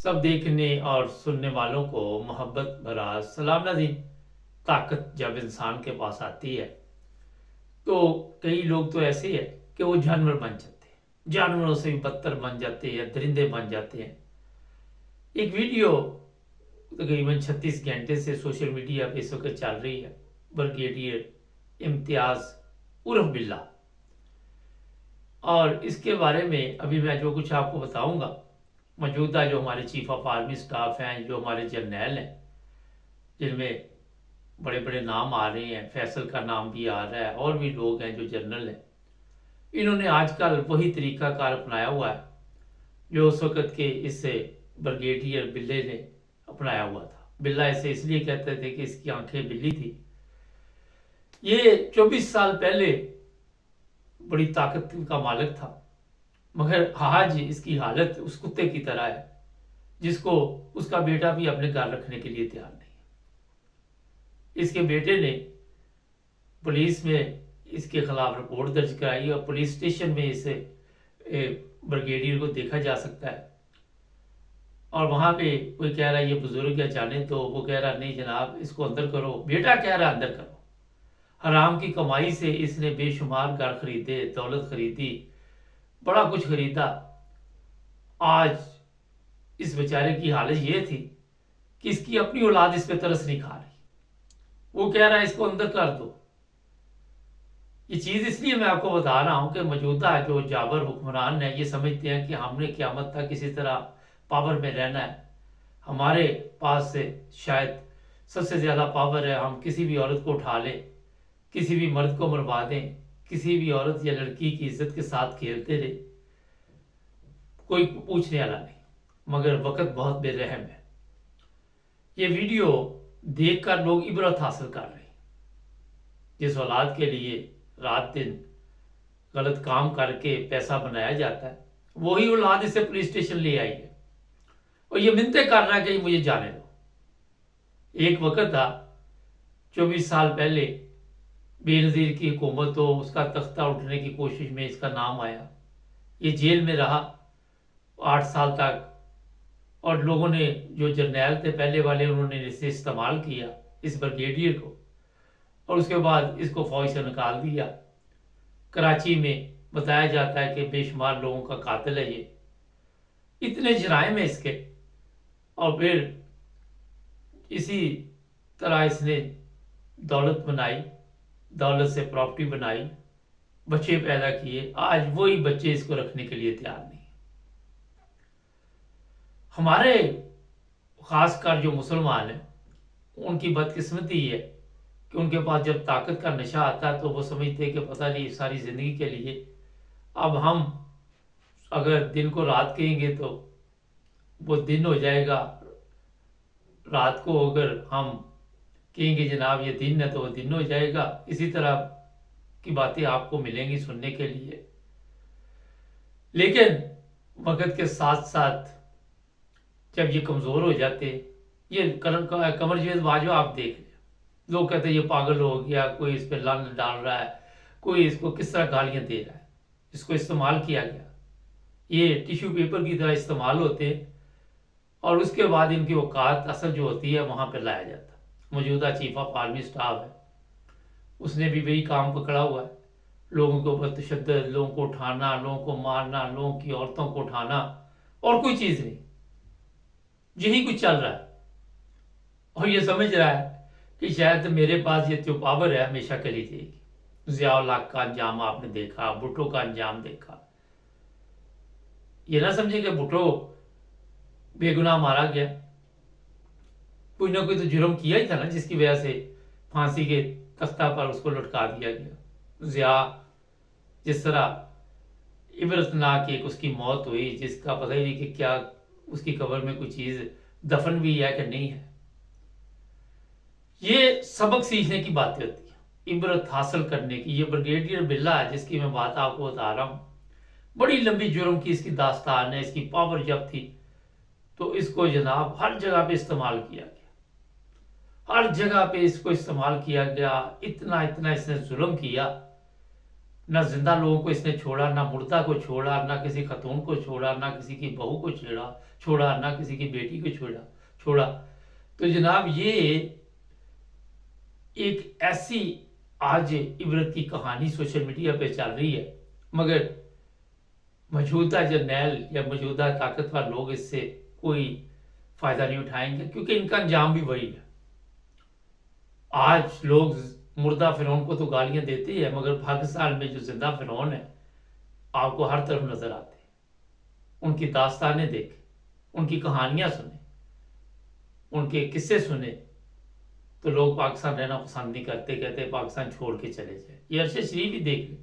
सब देखने और सुनने वालों को मोहब्बत भरा सलाम नाज़रीन। ताकत जब इंसान के पास आती है तो कई लोग तो ऐसे है कि वो जानवर बन जाते हैं, जानवरों से भी बदतर बन जाते हैं, दरिंदे बन जाते हैं। एक वीडियो तकरीबन 36 घंटे से सोशल मीडिया पे इस वक्त चल रही है। ब्रिगेडियर इम्तियाज उर्फ बिल्ला, और इसके बारे में अभी मैं जो कुछ आपको बताऊंगा, मौजूदा जो हमारे चीफ ऑफ आर्मी स्टाफ हैं, जो हमारे जर्नैल हैं, जिनमें बड़े बड़े नाम आ रहे हैं, फैसल का नाम भी आ रहा है, और भी लोग हैं जो जनरल हैं, इन्होंने आजकल वही तरीकाकार अपनाया हुआ है जो उस वक्त के इससे ब्रिगेडियर बिल्ले ने अपनाया हुआ था। बिल्ला इसे इसलिए कहते थे कि इसकी आंखें बिल्ली थी। ये 24 साल पहले बड़ी ताकत का मालिक था, मगर आज इसकी हालत उस कुत्ते की तरह है जिसको उसका बेटा भी अपने घर रखने के लिए तैयार नहीं है। इसके बेटे ने पुलिस में इसके खिलाफ रिपोर्ट दर्ज कराई और पुलिस स्टेशन में इसे ब्रिगेडियर को देखा जा सकता है। और वहां पे कोई कह रहा है ये बुजुर्ग है जाने, तो वो कह रहा नहीं जनाब इसको अंदर करो। बेटा कह रहा अंदर करो। हराम की कमाई से इसने बेशुमार घर खरीदे, दौलत खरीदी, बड़ा कुछ खरीदा। आज इस बेचारे की हालत ये थी कि इसकी अपनी औलाद इस पे तरस नहीं खा रही। वो कह रहा है इसको अंदर कर दो। ये चीज इसलिए मैं आपको बता रहा हूं कि मौजूदा जो जाबर हुक्मरान है ये समझते हैं कि हमने क़यामत तक किसी तरह पावर में रहना है, हमारे पास से शायद सबसे ज्यादा पावर है, हम किसी भी औरत को उठा लें, किसी भी मर्द को मरवा दें, किसी भी औरत या लड़की की इज्जत के साथ खेलते रहे, कोई पूछने वाला नहीं। मगर वक्त बहुत बेरहम है। ये वीडियो देखकर लोग इबरत हासिल कर रहे हैं। जिस औलाद के लिए रात दिन गलत काम करके पैसा बनाया जाता है, वही औलाद इसे पुलिस स्टेशन ले आई है और ये मिन्नतें कर रहा है कि मुझे जाने दो। एक वक्त था 24 साल पहले, बेनज़ीर की हुकूमत हो, उसका तख्ता उठने की कोशिश में इसका नाम आया। ये जेल में रहा 8 साल तक, और लोगों ने जो जर्नैल थे पहले वाले, उन्होंने इसे इस्तेमाल किया इस ब्रिगेडियर को, और उसके बाद इसको फौज से निकाल दिया। कराची में बताया जाता है कि बेशुमार लोगों का कातिल है ये, इतने जराइम है इसके। और फिर इसी तरह इसने दौलत बनाई, दौलत से प्रॉपर्टी बनाई, बच्चे पैदा किए। आज वही बच्चे इसको रखने के लिए तैयार नहीं। हमारे खासकर जो मुसलमान हैं उनकी बदकिस्मती है कि उनके पास जब ताकत का नशा आता है तो वो समझते हैं कि पता नहीं सारी ज़िंदगी के लिए अब हम अगर दिन को रात कहेंगे तो वो दिन हो जाएगा, रात को अगर हम कहेंगे जनाब ये दिन है तो वो दिन हो जाएगा। इसी तरह की बातें आपको मिलेंगी सुनने के लिए। लेकिन वक्त के साथ साथ जब ये कमज़ोर हो जाते, ये कमर जवेद बाजवा आप देख लें, लोग कहते हैं ये पागल हो गया, कोई इस पर लानत डाल रहा है, कोई इसको किस तरह गालियां दे रहा है, इसको इस्तेमाल किया गया। ये टिश्यू पेपर की तरह इस्तेमाल होते हैं और उसके बाद इनकी औकात असल जो होती है वहां पर लाया जाता। मौजूदा चीफ ऑफ आर्मी स्टाफ है, उसने भी वही काम पकड़ा हुआ है, लोगों के ऊपर तशद्दुद, लोगों को उठाना, लोगों को मारना, लोगों की औरतों को उठाना, और कोई चीज़ नहीं। यही कुछ चल रहा है और ये समझ रहा है कि शायद मेरे पास ये जो पावर है हमेशा चली जाएगी। ज़ियाउल हक का अंजाम आपने देखा, भुट्टो का अंजाम देखा। ये ना समझे कि भुट्टो बेगुनाह मारा गया, कोई ना कोई तो जुर्म किया ही था ना जिसकी वजह से फांसी के तख्ता पर उसको लटका दिया गया। ज़िया जिस तरह इबरतनाक एक उसकी मौत हुई, जिसका पता ही नहीं कि क्या उसकी कब्र में कोई चीज़ दफन भी है कि नहीं है। ये सबक सीखने की बातें होती है, इबरत हासिल करने की। ये ब्रिगेडियर बिल्ला है जिसकी मैं बात आपको बता रहा हूँ, बड़ी लंबी जुर्म की इसकी दास्तान है। इसकी पावर जब थी तो इसको जनाब हर जगह पे इस्तेमाल किया गया, हर जगह पे इसको इस्तेमाल किया गया। इतना इतना इसने जुल्म किया ना जिंदा लोगों को इसने छोड़ा, ना मुर्दा को छोड़ा, ना किसी खतून को छोड़ा, ना किसी की बहू को छोड़ा, ना किसी की बेटी को छोड़ा। तो जनाब ये एक ऐसी आज इबरत की कहानी सोशल मीडिया पे चल रही है, मगर मौजूदा जर्नैल या मौजूदा ताकतवर लोग इससे कोई फायदा नहीं उठाएंगे, क्योंकि इनका अंजाम भी वही है। आज लोग मुर्दा फिरौन को तो गालियां देते ही है, मगर पाकिस्तान में जो जिंदा फिरौन है आपको हर तरफ नजर आते हैं। उनकी दास्तानें देखें, उनकी कहानियां सुने, उनके किस्से सुने, तो लोग पाकिस्तान रहना पसंद नहीं करते, कहते पाकिस्तान छोड़ के चले जाए। ये अरशद शरीफ ही देख ले,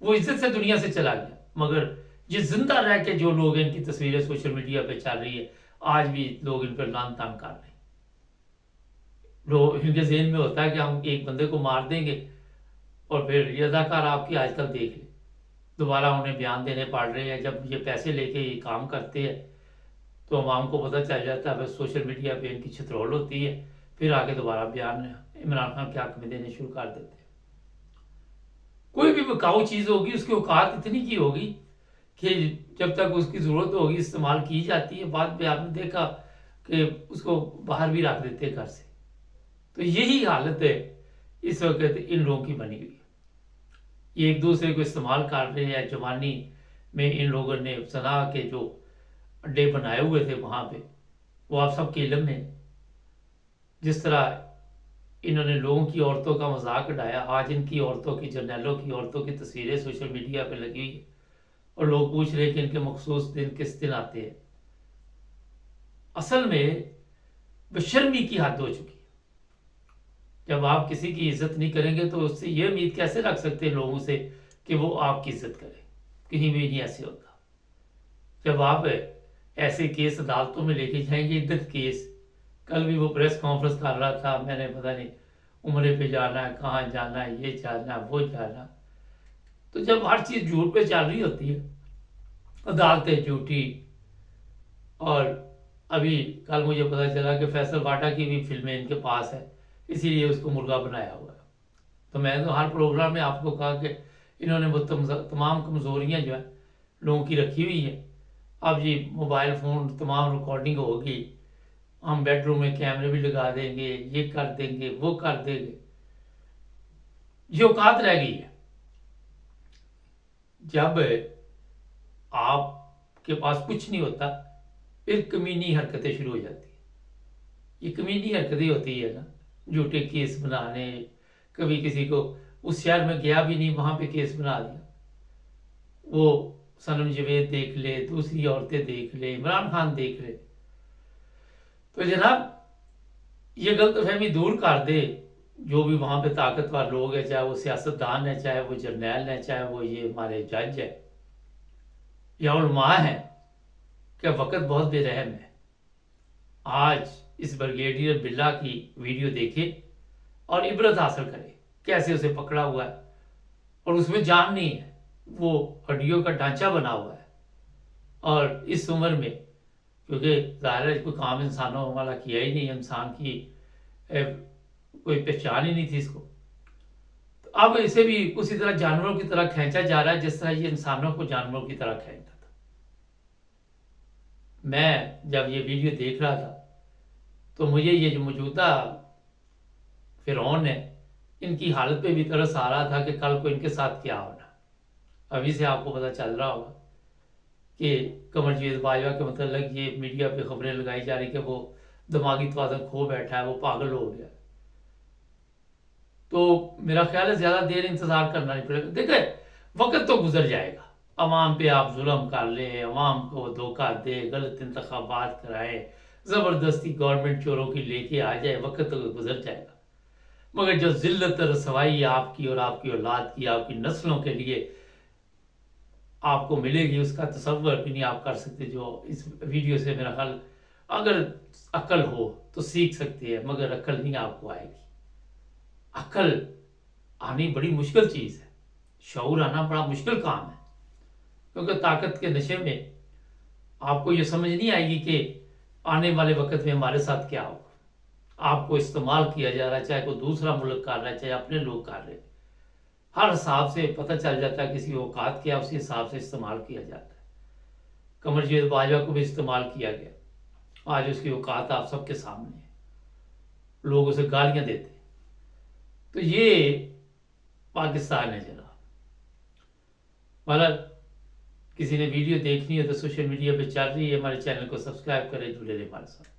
वो इज्जत से दुनिया से चला गया, मगर ये जिंदा रह के जो लोग हैं, इनकी तस्वीरें सोशल मीडिया पे चल रही है, आज भी लोग इन पर लान तान कर रहे हैं। लोग इनके जहन में होता है कि हम एक बंदे को मार देंगे और फिर ये अदाकार आपकी आजकल देख ले, दोबारा उन्हें बयान देने पड़ रहे हैं। जब ये पैसे लेके ये काम करते हैं तो अवाम को पता चल जाता है, बस सोशल मीडिया पे इनकी छितरौल होती है, फिर आके दोबारा बयान इमरान खान के हक में देने शुरू कर देते हैं। कोई भी बिकाऊ चीज होगी उसकी औकात इतनी की होगी कि जब तक उसकी जरूरत होगी इस्तेमाल की जाती है, बाद में आपने देखा कि उसको बाहर भी रख देते हैं घर से। तो यही हालत है इस वक्त इन लोगों की बनी हुई है। ये एक दूसरे को इस्तेमाल कर रहे हैं। जवानी में इन लोगों ने सना के जो अड्डे बनाए हुए थे वहां पे, वो आप सबके इल्म में, जिस तरह इन्होंने लोगों की औरतों का मजाक उड़ाया, आज इनकी औरतों की, जर्नैलों की औरतों की तस्वीरें सोशल मीडिया पे लगी हुई है और लोग पूछ रहे हैं कि इनके मखसूस दिन किस दिन आते हैं। असल में बेशर्मी की हद हो चुकी है। जब आप किसी की इज्जत नहीं करेंगे तो उससे ये उम्मीद कैसे रख सकते हैं लोगों से कि वो आपकी इज्जत करें? कहीं भी नहीं ऐसे होता। जब आप ऐसे केस अदालतों में लेके जाएंगे, इद्दत केस, कल भी वो प्रेस कॉन्फ्रेंस कर रहा था, मैंने पता नहीं उम्रे पे जाना है, कहाँ जाना है, ये जाना वो जाना। तो जब हर चीज झूठ पे चल रही होती है, अदालतें झूठी, और अभी कल मुझे पता चला कि फैसल वाटा की भी फिल्में इनके पास है, इसीलिए उसको मुर्गा बनाया हुआ है। तो मैंने तो हर प्रोग्राम में आपको कहा कि इन्होंने वो तमाम कमजोरियां जो है लोगों की रखी हुई है। अब जी मोबाइल फोन तमाम रिकॉर्डिंग होगी, हम बेडरूम में कैमरे भी लगा देंगे, ये कर देंगे, वो कर देंगे। ये औकात रह गई है। जब आपके पास कुछ नहीं होता, फिर कमीनी हरकतें शुरू हो जाती है। ये कमीनी हरकतें होती है ना, झूठे केस बनाने, कभी किसी को उस शहर में गया भी नहीं, वहां पे केस बना दिया। वो सनम जवेद देख ले, दूसरी औरतें देख ले, इमरान खान देख ले। तो जनाब ये गलतफहमी दूर कर दे जो भी वहां पे ताकतवर लोग हैं, चाहे वो सियासतदान है, चाहे वो जर्नैल है, चाहे वो ये हमारे जज है या उलमा है, कि वक्त बहुत बेरहम है। आज इस ब्रिगेडियर बिल्ला की वीडियो देखे और इबरत हासिल करे, कैसे उसे पकड़ा हुआ है और उसमें जान नहीं है, वो हड्डियों का ढांचा बना हुआ है। और इस उम्र में, क्योंकि ज़ाहिर है कोई काम इंसानों वाला किया ही नहीं, इंसान की कोई पहचान ही नहीं थी इसको, तो अब इसे भी उसी तरह जानवरों की तरह खींचा जा रहा है जिस तरह ये इंसानों को जानवरों की तरह खींचता था। मैं जब ये वीडियो देख रहा था तो मुझे ये जो मौजूदा फिरौन है, इनकी हालत पे भी तरस आ रहा था कि कल को इनके साथ क्या होना। अभी से आपको पता चल रहा होगा कि कमरजीत बाजवा के मतलब ये मीडिया पे खबरें लगाई जा रही कि वो दिमागी तवाज़ुन खो बैठा है, वो पागल हो गया। तो मेरा ख्याल है ज्यादा देर इंतजार करना नहीं पड़ेगा। देखिए वक्त तो गुजर जाएगा, अवाम पे आप जुल्म कर ले, अवाम को धोखा दे, गलत इंतखाबात कराए, जबरदस्ती गवर्नमेंट चोरों की लेके आ जाए, वक्त तो गुजर जाएगा। मगर जो जिल्लत रसवाई आपकी और आपकी औलाद की, आपकी नस्लों के लिए आपको मिलेगी, उसका तसव्वुर भी नहीं आप कर सकते। जो इस वीडियो से मेरा ख्याल, अगर अक्ल हो तो सीख सकते हैं, मगर अक्ल नहीं आपको आएगी। अक्ल आनी बड़ी मुश्किल चीज है, शऊर आना बड़ा मुश्किल काम है, क्योंकि ताकत के नशे में आपको ये समझ नहीं आएगी कि आने वाले वक्त में हमारे साथ क्या होगा। आपको इस्तेमाल किया जा रहा है, चाहे कोई दूसरा मुल्क कर रहा है, चाहे अपने लोग कर रहे हैं। हर हिसाब से पता चल जाता है किसी औकात क्या, उसी हिसाब से इस्तेमाल किया जाता है। कमरजीत बाजवा को भी इस्तेमाल किया गया, आज उसकी औकात आप सबके सामने है, लोग उसे गालियां देते। तो ये पाकिस्तान है जनाब। मतलब किसी ने वीडियो देखनी है तो सोशल मीडिया पे चल रही है, हमारे चैनल को सब्सक्राइब करें, जुड़े रहे हमारे साथ।